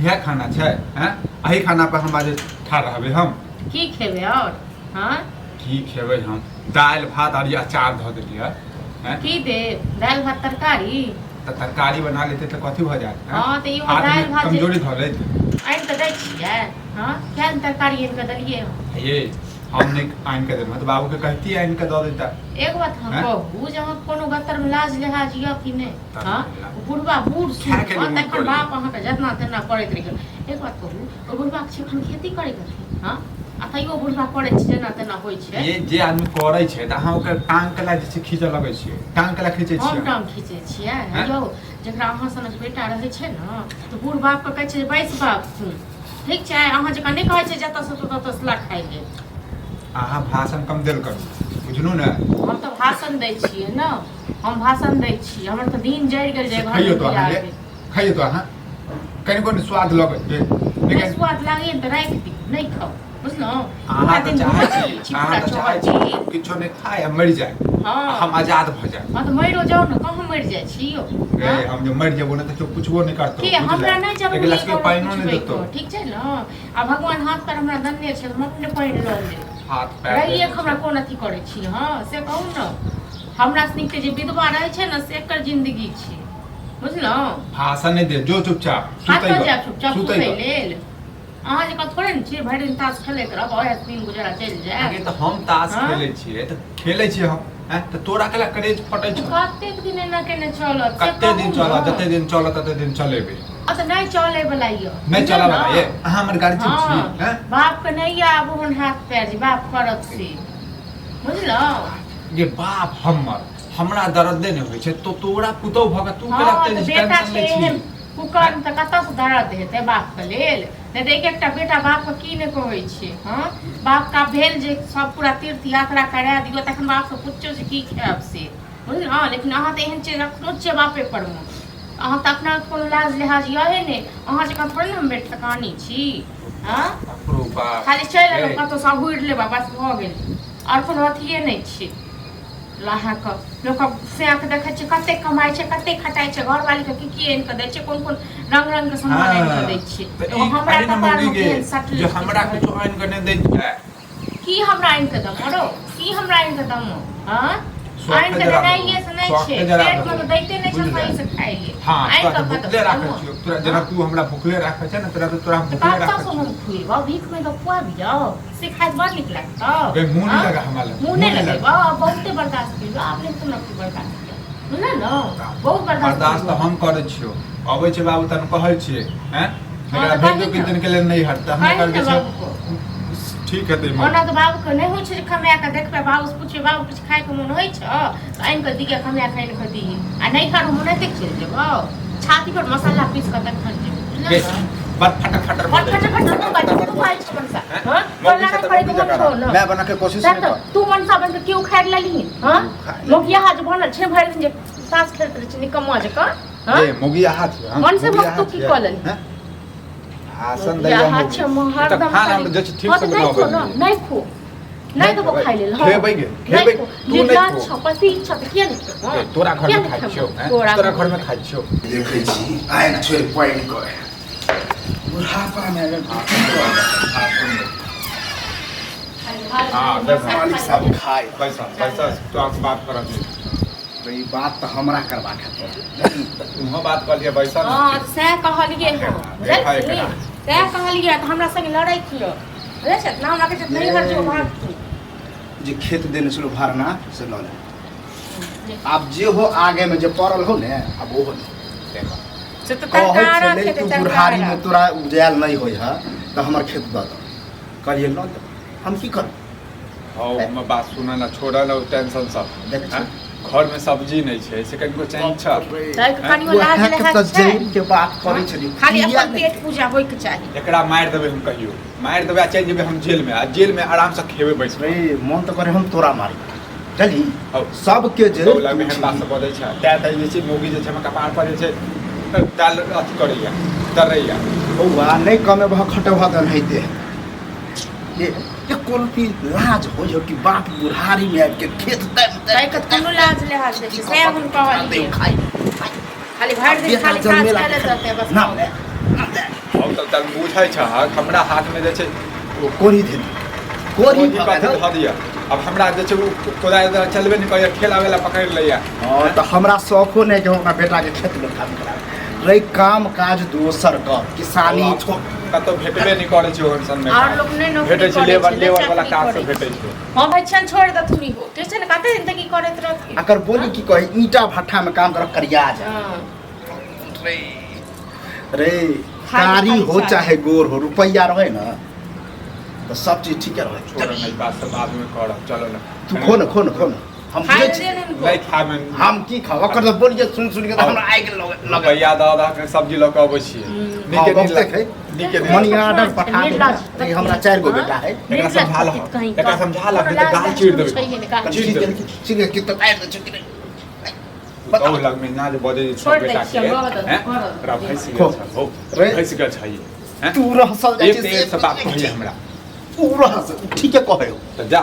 यह खाना छै हैं अही खाना पर हम आज ठाड़ रहबे हम की खेबे और हां की खेबे हम दाल भात और अचार ध देलिए हैं की दे दाल भात तरकारी त तरकारी बना लेते त कथि भ जात हां त यो दाल भात कमजोरी ध लेत आइन त दै छियै हां केन तरकारी इनके दलिए ये हम नहीं आइन के दे मत बाबू के कहती आइन के द देता एक बात हम कहू जहां कोनो गतर में लाज लिहाज या कि नहीं हां बुढ़वा बूढ़ सुन तखन बाप अहाँ के जतना तना करैत रही एक बात कहू ओ बुढ़वा के छिखन खेती करै कथि हां अतइयो बुढ़वा करै छै जेना तना होय छै ये जे आदमी करै छै त अहाँ ओकर टांग के ला जे खींचे लगै छियै टांग के ला खींचे छियै हम टांग खींचे छियै यौ जेकरा अहाँ सनक बेटा रहै छै न त बूढ़ बाप के कहै छै बैस बाप सुन ठीक छै अहाँ जका नहीं कहै छै जतऽ से ततऽ से ला खाइ ले अहाँ भाषण कम देल करू बुझलू ने हम तो भाषण दै छियै न हम भाषण दै छी हमर त दिन जरि गेल जे घर में खाइयो तो अहाँ कनि कोन स्वाद लगै छै लेकिन स्वाद लागे त राख दी नहीं खाओ बुझलो अहाँ त चाहै छी किछो नहीं खाए आ मरि जाए हां हम आजाद भ जाए हां त मरियो जाओ न कहां मरि जाय छी यो हम जे मरि जेबो न त केओ पुछबो नहीं करतो कि हमरा नहीं जब एक गिलास के पानी नहीं देतो ठीक छै न आ भगवान हाथ पर हमरा दन्ने छै हम अपने पानी ल ले हाथ पैर रहिए हमरा कोन अथी करै छी हां से कहू न हमरा सनिक जे विधवा रहै छै न से एकर जिंदगी छै बुझलो भाषण नहीं दे जो चुपचाप सुतै लेल अहाँ जे थोड़े न छी भरि दिन ताश खेलैत रहब ओहे दिन गुजरा चलि जाए आगे त हम ताश खेलै छियै त खेलै छियै हम हैं त तोरा केला करेज फटै छै कतेक दिन एना केने चलत कते दिन चलत जते दिन चलत तते दिन चलेबे अत नहीं चले वाला यो नहीं चला वाला ये अहाँ हमर गाड़ी चुप छी हैं बाप के नहीं आबू हन हाथ पैर जी बाप करत से बुझलो ये बाप हमर हमरा दर्द नहीं होय छै तो तोरा पुतौ भग तू के लगते टेंशन ले छी कुकर त कतऽ से दर्द हेतै बाप के लेल नहीं देख एकटा बेटा बाप के की नहीं कहै छै हां बाप का भेल जे सब पूरा तीर्थ यात्रा करा दियो तखन बाप से पूछो से की खायब से बुझल हां लेकिन अहाँ त एहन चीज रखनो छै बापे पर में अहाँ त अपना कोनो लाज लिहाज यहे ने अहाँ जका थोड़े हम बेट ठकानी छी हां अपरो बाप खाली चल एलो कतो सब हुइर ले बस भ गेल और कोनो अथिए नहीं छै लाहा क लोक से आंख देखै छै कते कमाई छै कते खटाई छै घर वाली के की इनके दै छै कोन कोन रंग रंग के सामान इनके दै छै तो हमरा कपार में तेल सटल जो हमरा कुछ आइन के नहीं दै छै की हमरा इनके दम रो की हमरा इनके दम हां आइन के देनाइए से नहीं छै पेट में तो दैते नहीं छै सही से खाइ ले हां तो भूखले राखै छी तोरा जेना तू हमरा भूखले राखै छै ना तोरा तो तोरा भूखले राखै छै हम खुइबा भीख में तो खुआ बिया से खाइत बड़ निक लागता बे मुंह नहीं लगा हमारा मुंह नहीं लगे बा बहुते बर्दाश्त कर आपने तो ना बर्दाश्त किया ना ना बहुत बर्दाश्त तो हम करै छियो अबै छै बाबू तन कहै छियै हैं एकरा भेजो कि दिन के लिए नहीं हटता हम कर दे छै ठीक है ते ओना तो बाबू के नहीं होय छै खमिया के देखबे बाबू से पूछे बाबू कुछ खाए के मन होय छै तो आइन के दिगे खमिया खाइ के दी आ नहीं खानो मन नहीं चल जेबो छाती पर मसाला पीस के तक खा जेबो बात फटर तू खाइ छ मनसा हां बोलना पड़े तो मन छो ना मैं बना के कोशिश नहीं कर तू मनसा बन के क्यों खाइ लेली हां मोगिया हाथ बनल छै भरि दिन जे सास खेलत रह छै निकम्मा जका हां ए मोगिया हाथ मन से मत तू की कर लेली आसन दैया हाथ छ मोहर दम खाना हम जे ठीक से बनाबे नहीं खो नहीं तो खाइ लेल खेबै तू नहीं खो छपति छप किया नहीं तोरा घर में खाइ छियो तोरा घर में खाइ छियो देखै छी आइ ना छोड़ पाइन करे बुढ़ापा में अगर हां मालिक सब खाए पैसा तो आप बात करत तो ये बात तो हमरा करबा के तुम बात कर लिया पैसा हां से कहलिए से कहलिए त हमरा संग लड़ै छियो रे छत ना हमरा के नहीं हर जो भाग जे खेत देने छलो भरना से ल ले अब जे हो आगे में जे पड़ल हो ने अब वो हो देखो से तो तरकारा खेत तू बुढ़ारी में तोरा उपजायल नहीं होय है तो हमर खेत द दो करिए ल हम की कर हां हम बात सुना ना छोड़ा ना टेंशन सब देख घर में सब्जी नहीं छै से कनिको चाहिए छ तै कनियो लाज ले हाथ छै के बात करै छली खाली अपन पेट पूजा होय के चाही एकरा मार देबे हम कहियो मार देबे आ चल जेबे हम जेल में आ जेल में आराम से खेबे बैस रे मन तो करे हम तोरा मारी चली सब के जे बोला में हम बात से बोलै छै ता जे छै मोगी जे छै हम कपार पर जे छै डाल अथी करैया डरैया बौआ नहीं कमे भा खटवा त नहीं दे ये कोन की लाज हो जो कि बाप बुढ़ारी में के खेत तै के कोनो लाज ले हाथ दे से हम कहली खाई खाली भर दिन खाली काज करे जाते बस ना अब तऽ तन बुझै छ हमरा हाथ में जे छै कोरी दे कोरी धऽ दिया अब हमरा जे छै कोदारि चलबे नहीं करै खेलावे ला पकड़ लैया हां तो हमरा शौखो नहीं कि हमरा बेटा के खेत में काम करा रही काम काज दोसर का किसानी कतौ भेटबे नहीं करे छै ओहन सन में और लोग नहीं नौकरी भेटै छै लेबर वाला काज सब भेटै छै हां भाई छन छोड़ द तुनी हो टेंशन कते दिन तक की करत रहत अगर बोली की कहे ईटा भट्ठा में काम कर करिया जा हां रे कारी हो चाहे गोर हो रुपया रहे ना तो सब चीज ठीक रहे छोड़ नहीं बात सब बाद में कर चलो ना तू खो न हम खाए बुझे छी नहीं खा में हम की खाओ ओकर तो बोलिए सुन के तो हमरा आइ के लगे रुपया द के सब्जी ल के अबै छियै नीके दिन नीके दिन मनी ऑर्डर पठा दे हमरा 4 गो बेटा है एकरा समझा ला नहीं तो गाल चीर देबै चीर के तो आइ दे चुकी बताओ लग में ना जे बजे सब बेटा के हैं रख भैंस के हो भैंस के चाहिए हैं तू रह सल एक से बात कहिए हमरा तू रह ठीक है कहे तो जा